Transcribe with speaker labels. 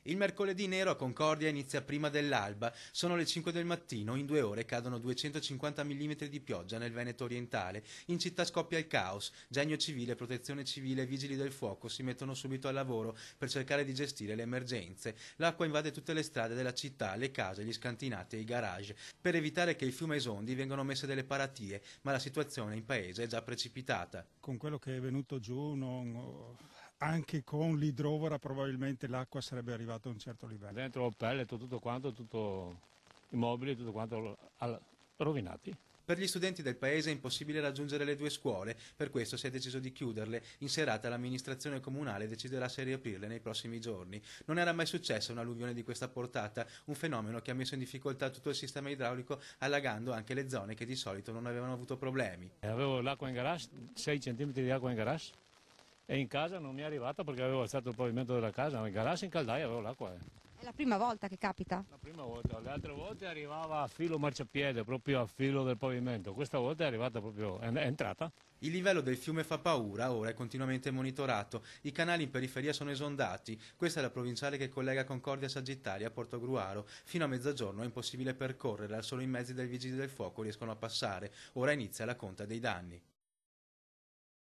Speaker 1: Il mercoledì nero a Concordia inizia prima dell'alba. Sono le 5 del mattino, in 2 ore cadono 250 mm di pioggia nel Veneto orientale. In città scoppia il caos. Genio civile, protezione civile e vigili del fuoco si mettono subito al lavoro per cercare di gestire le emergenze. L'acqua invade tutte le strade della città, le case, gli scantinati e i garage. Per evitare che il fiume esondi vengono messe delle paratie, ma la situazione in paese è già precipitata.
Speaker 2: Con quello che è venuto giù, anche con l'idrovora probabilmente l'acqua sarebbe arrivata a un certo livello.
Speaker 3: Dentro il pellet, tutto quanto, tutto i mobili, tutto quanto rovinati.
Speaker 1: Per gli studenti del paese è impossibile raggiungere le 2 scuole, per questo si è deciso di chiuderle. In serata l'amministrazione comunale deciderà se riaprirle nei prossimi giorni. Non era mai successa un'alluvione di questa portata, un fenomeno che ha messo in difficoltà tutto il sistema idraulico, allagando anche le zone che di solito non avevano avuto problemi.
Speaker 3: Avevo l'acqua in garage, 6 cm di acqua in garage, e in casa non mi è arrivata perché avevo alzato il pavimento della casa, ma in garage in caldaia avevo l'acqua.
Speaker 4: È la prima volta che capita?
Speaker 3: La prima volta, le altre volte arrivava a filo marciapiede, proprio a filo del pavimento, questa volta è arrivata proprio, è entrata.
Speaker 1: Il livello del fiume fa paura, ora è continuamente monitorato, i canali in periferia sono esondati, questa è la provinciale che collega Concordia Sagittaria a Portogruaro, fino a mezzogiorno è impossibile percorrerla, solo i mezzi dei vigili del fuoco riescono a passare, ora inizia la conta dei danni.